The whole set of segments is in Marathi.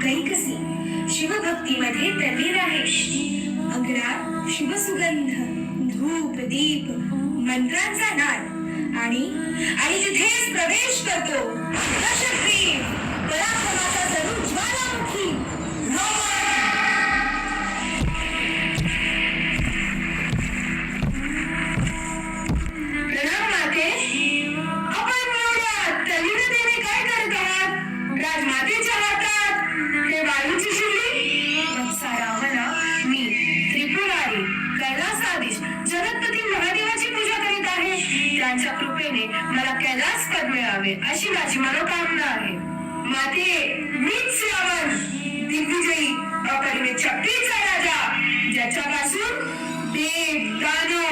कैकसी शिवभक्तीमध्ये तल्लीन आहे. अंगणात शिवसुगंध, धूप दीप, मंत्रांचा नाद आणि तिथेच प्रवेश करतो दशग्रीव, पराक्रमाचा जणू ज्वालामुखी प्रणाम माते. आपण एवढ्या तल्लीनतेने काय करत आहात? राजमातेच्या हातात हे वाळूची शिवली. वत्सा रावण, मी त्रिपुरारी कैलासाधीश जगतपती महादेवाची पूजा करीत आहे. त्यांच्या कृपेने मला कैलास पद मिळावे अशी माझी मनोकामना आहे. माते, मीच रावण, दिग्विजयी अपरिमित शक्तीचा राजा, ज्याच्यापासून देव दानव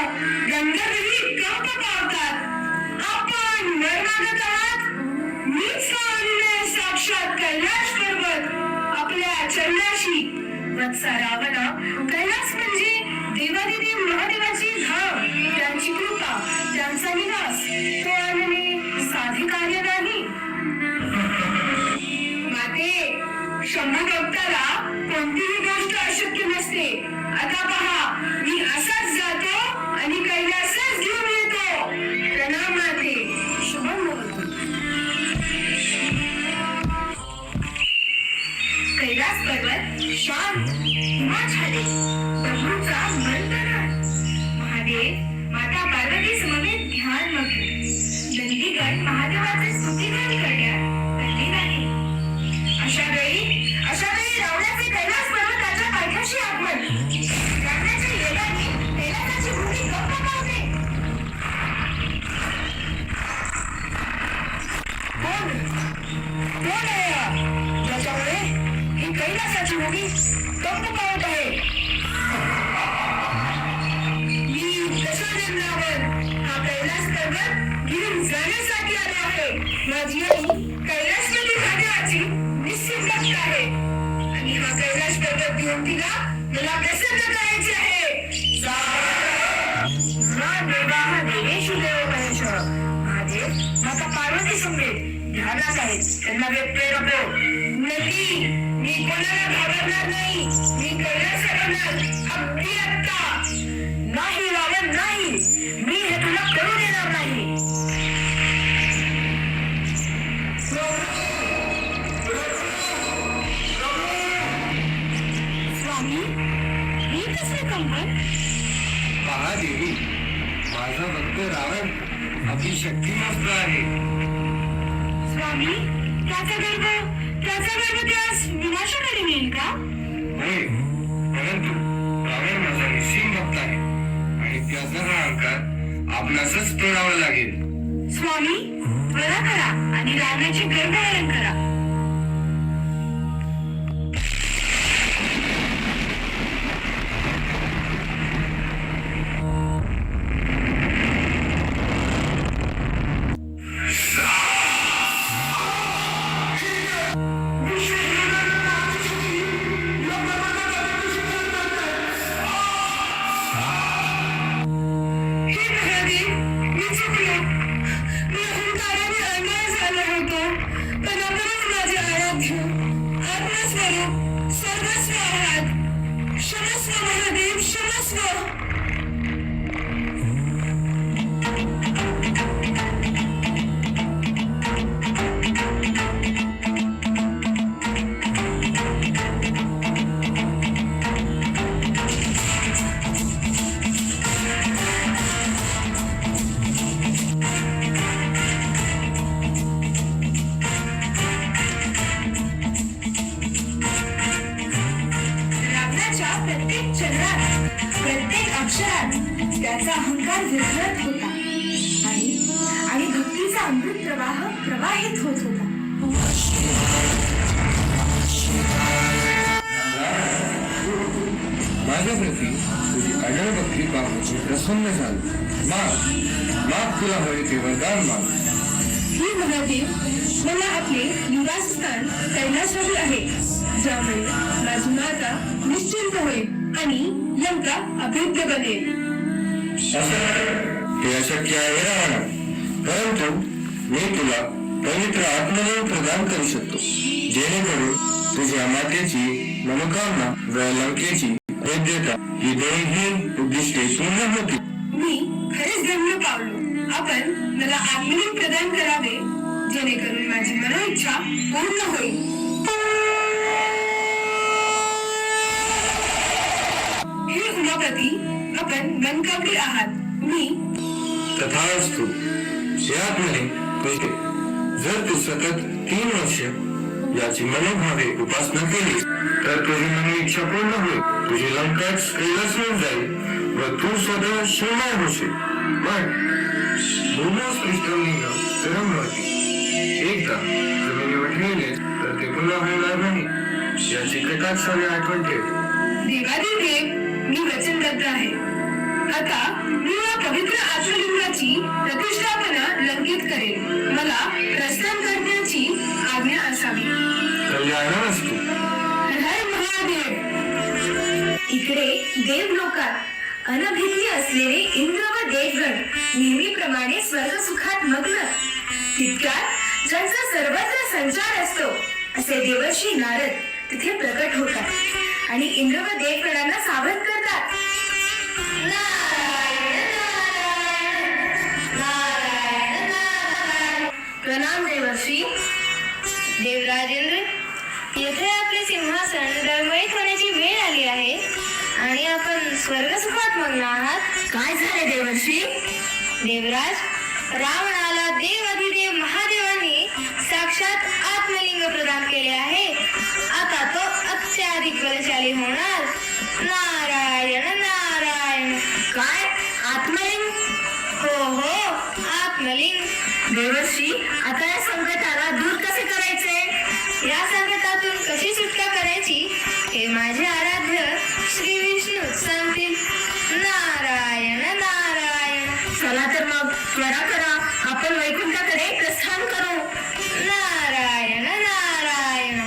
गंधर्वही कंप पावतात. आपण वर मागत आहात. मीच आणले साक्षात कैलास पर्वत आपल्या चरणाशी. वत्सा रावण, कैलास म्हणजे देवादिदेव महादेवाची धाम, त्यांची कृपा, त्यांचा निवास. तो आणणे साधे कार्य नाही. माते, शंभू भक्ताला कोणतीही गोष्ट अशक्य नसते. आता पहा, मी असाच जातो आणि कैलासच घेऊन येतो. प्रणाम माते. शुभम भवतु. कैलास पर्वत शांत, हिमाच्छादित, प्रभूंचा मंत्रनाद. महादेव माता पार्वती समवेत ध्यानमग्न. दंडीगण महादेवाचे स्तुतिगान करण्यात तल्लीन आहे. अशा वेळी रावणाचे कैलास पर्वताच्या पायथ्याशी आगमन. रावणाच्या येण्याने कैलासाची भूमी कंप पावते. कोण आहे ज्याच्यामुळे ही कैलासाची भूमी कंप पावत आहे? मी दशरथ रावण, हा कैलास पर्वत घेऊन जाण्यासाठी आलो आहे. माझी आई कैलासपती महादेवाची निश्चित भक्त आहे आणि हा कैलास पर्वत घेऊन तिला मला प्रसन्न करायचे आहे. देवाह देवेषु देवो महेश्वर. महादेव माता पार्वती समेत ध्यानात आहेत. त्यांना व्यत्यय नको. नक्की मी कोणाला घाबरणार नाही. मी कैलास करणार अगदी आत्ता. नाही रावण, नाही, मी हे तुला करू देणार नाही. स्वामी, ही कसले कंपन? पहा देवी, माझा भक्त रावण आपली शक्ती मस्त आहे. स्वामी, त्याचा गर्भ त्यास विनाशाकडे नेईल का? होय, परंतु रावण माझा निश्चित भक्त आहे आणि त्याचा हा अहंकार आपणासच तोडावा लागेल. स्वामी, त्वरा करा आणि रावणाचे गर्भहरण करा. त्याचा अहंकार विरघळत होता आणि भक्तीचा अमृत प्रवाह प्रवाहित होत होता. माझ्या प्रती तुझी अढळ भक्ती पाहून प्रसन्न झालो. माग तुला हवे ते वरदान माग. ही महादेव, मला आपले निवासस्थान कैलासवाडी आहे, ज्यामुळे माझी माता निश्चिंत होईल आणि लंका अभेद्य बनेल. हे अशक्य आहे रावणा, परंतु मी तुला पवित्र आत्मबळ प्रदान करू शकतो, जेणेकरून तुझ्या मातेची मनोकामना व लंकेची वैद्यता ही दोन्ही उद्दिष्टे पूर्ण होती. मी खरेच धन्य पावलो. आपण मला आत्मलिंग प्रदान करावे जेणेकरून माझी मनोइच्छा पूर्ण होईल. हे उमापती, आपण मनकावडी आहात. मी तथास्तु. हे आत्मलिंग तुझे. जर तू सतत 3 वर्ष याची मनोभावे उपासना केलीस तर तुझी मनोइच्छा पूर्ण होईल. तुझी लंकाच कैलास होऊन जाईल व तू स्वतः शिवमय होशील. पण भूमोस पृष्ठलिंग स्थिरम होती. एकदा जमिनीवर ठेवलेस तर ते पुन्हा होणार नाही याची कटाक्षाने आठवण ठेव. देवादिदेव, मी वचनबद्ध आहे. आता मी या पवित्र आत्मलिंगाची प्रतिष्ठापना लंकित करेल. मला प्रस्थान करण्याची आज्ञा असावी. कल्याणमस्तु. हर महादेव. इकडे देवलोकात अनभिज्ञ असलेले इंद्र व देवगण नेहमीप्रमाणे स्वर्गसुखात मग्न. तितक्यात ज्यांचा सर्वत्र संचार असतो असे देवर्षी नारद तिथे प्रकट होतात आणि इंद्र व देवगणांना सावध करतात. प्रणाम देवर्षी. देवराजेंद्र, येथे आपले सिंहासन डळमळीत होण्याची वेळ आली आहे आणि आपण स्वर्गसुखात मग्न आहात. काय झाले देवर्षी? देवराज, रावणाला देवाधिदेव महादेवांनी साक्षात आत्मलिंग प्रदान केले आहे. आता तो अत्याधिक बलशाली होणार. नारायण नारायण. काय आत्मलिंग? हो, आत्मलिंग. देवर्षी, आता या संकटाला दूर कसे करायचे? या संकटातून कशी सुटका करायची हे माझे आराध्य श्री विष्णू सांगतील. नारायण नारायण. चला तर मग त्वरा करा, आपण वैकुंठाकडे प्रस्थान करू. नारायण नारायण.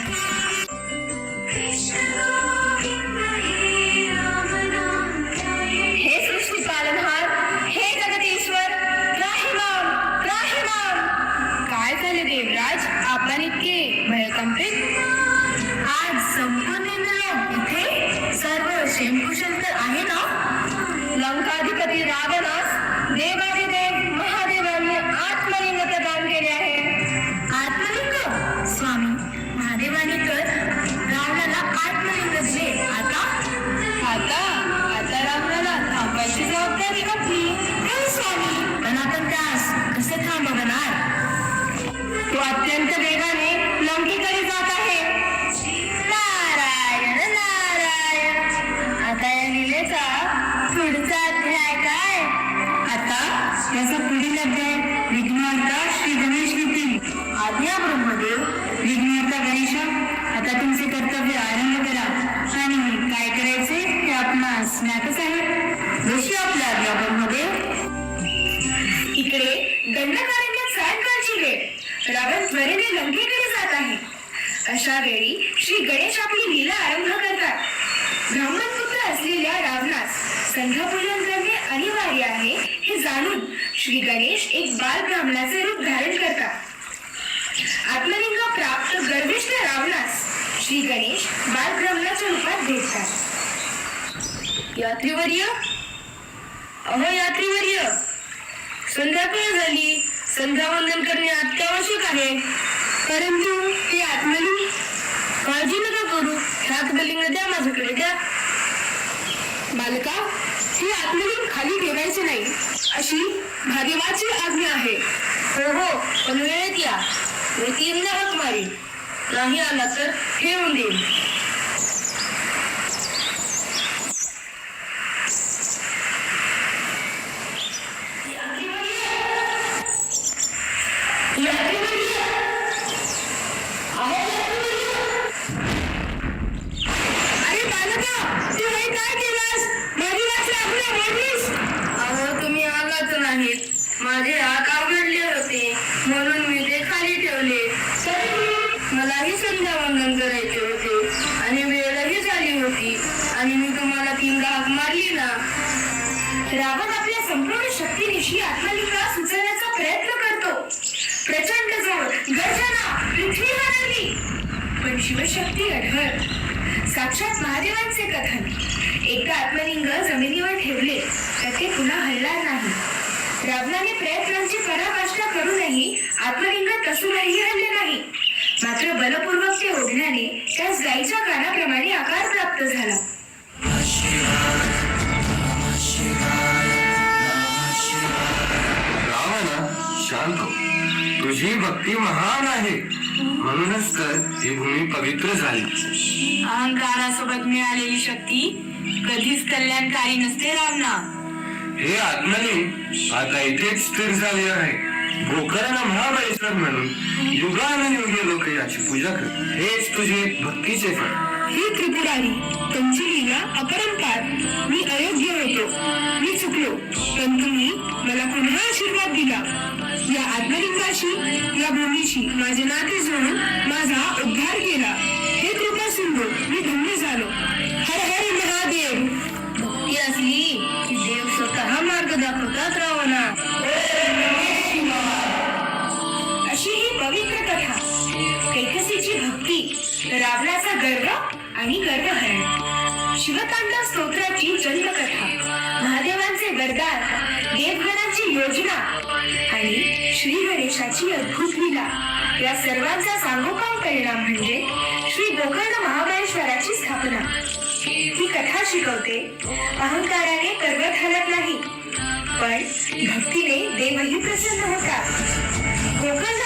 हे सृष्टी पालनहार, हे जगदीश्वर, त्राहिमाम, त्राहिमाम. काय झाले देवराज, आपण इतके भयकंपित? आज संपूर्ण इंद्रलोक इथे सर्व क्षेमकुशल तर आहे ना? लंकाधिपती रावणास देवाधिदेव महादेवांनी आत्मलिंग प्रदान केले आहे. आत्मलिंग? स्वामी, महादेवांनी तर रावणाला आत्मलिंग दिले. आता रावणाला थांबवायची जबाबदारी आपली. हे स्वामी, पण आपण त्यास कसे थांबवणार? तो अत्यंत वेगाने लंकेकडे जात आहे. नारायण नारायण. आता या लीलेचा पुढचा अध्याय काय? आता त्याचा पुढील अध्याय विघ्नहर्ता श्री गणेश लिहितील. आज्ञा ब्रह्मदेव. विघ्नहर्ता गणेश, आता तुमचे कर्तव्य आरंभ करा आणि काय करायचे हे आपणास ज्ञातच आहे. जशी आपल्या आज्ञा ब्रह्मदेव. इकडे दंडकारण्यात सायंकाळची वेळ. रावण त्वरेने लंकेकडे जात आहे. अशा वेळी श्री गणेश आपली लीला आरंभ करतात. ब्राह्मणपुत्र असलेल्या रावणास संध्यापूजन करणे अनिवार्य आहे हे जाणून श्री गणेश एक बाल ब्राह्मणाचे रूप धारण करतात. आत्मलिंग प्राप्त गर्विष्ठ रावणास श्री गणेश बाल ब्राह्मणाच्या रूपात भेटतात. यात्रीवर्य, अहो यात्रीवर्य, संध्याकाळ झाली. संध्यावंदन करणे अत्यावश्यक आहे. परंतु हे आत्मलिंग? काळजी नका करू, हे आत्मलिंग द्या माझ्याकडे, द्या. बालका, हे आत्मलिंग खाली ठेवायचे नाही अशी महादेवाची आज्ञा आहे. हो, पण वेळेत या. मी 3दा हाक मारीन. नाही आला तर ठेवून देईन. अरे बालका, तू हे काय केलास? माझी वाट आपल्या मोडलीस. अहो, तुम्ही आलाच नाहीत. माझे हात आवडले होते म्हणून मी ते खाली ठेवले. मलाही संध्यावंदन करायचे होते आणि वेळही झाली होती आणि मी तुम्हाला 3दा हाक मारली ना. रावण आपल्या संपूर्ण शक्तीनिशी आत्मलिंगाला सुचवण्याचा प्रयत्न करतो. प्रचंड जोर, गर्जना, पृथ्वी हलली. पण शिव शिवशक्ती अढळ. साक्षात महादेवांचे कथन. एकदा आत्मलिंग जमिनीवर ठेवले तर ते पुन्हा हलणार नाही. रावणाने प्रयत्नांची पराकाष्ठा करूनही आत्मलिंग तसूनही हलले नाही. मात्र बलपूर्वक ते ओढण्याने त्यास गायीच्या कानाप्रमाणे आकार प्राप्त झाला. रावणा, शांत हो. तुझी भक्ती महान आहे, म्हणूनच तर ही भूमी पवित्र झाली. अहंकारासोबत मिळालेली शक्ती कधीच कल्याणकारी नसते रावणा. हे आत्मलिंग आता इथेच स्थिर झाले आहे. गोकर्ण महाबळेश्वर म्हणून युगानुयुगे लोक याची पूजा करतात. हेच तुझे भक्तीचे फळ. हे त्रिपुरारी, तुमची लीला अपरंपार. मी अयोग्य होतो, मी चुकलो, पण तुम्ही मला पुन्हा आशीर्वाद दिला. या आत्मलिंगाशी, या भूमीशी माझे नाते जोडून माझा उद्धार केला. हे कृपा सिंधू, मी धन्य झालो. हर हर महादेव. भक्ती असली की देव स्वतः मार्ग दाखवतात रावणा. अशी ही पवित्र कथा. कैकसीची भक्ती, रावणाचा गर्व आणि गर्वहरण. शिवतांडव स्तोत्राची जन्मकथा, महादेवांचे वरदान, देवगणांची योजना आणि श्री गणेशाची अद्भुत लीला, या सर्वांचा सांगोपांग परिणाम म्हणजे श्री गोकर्ण महाबळेश्वराची स्थापना. ही कथा शिकवते, अहंकाराने पर्वत हलत नाही, पण भक्तीने देवही प्रसन्न होतात. गोकर्ण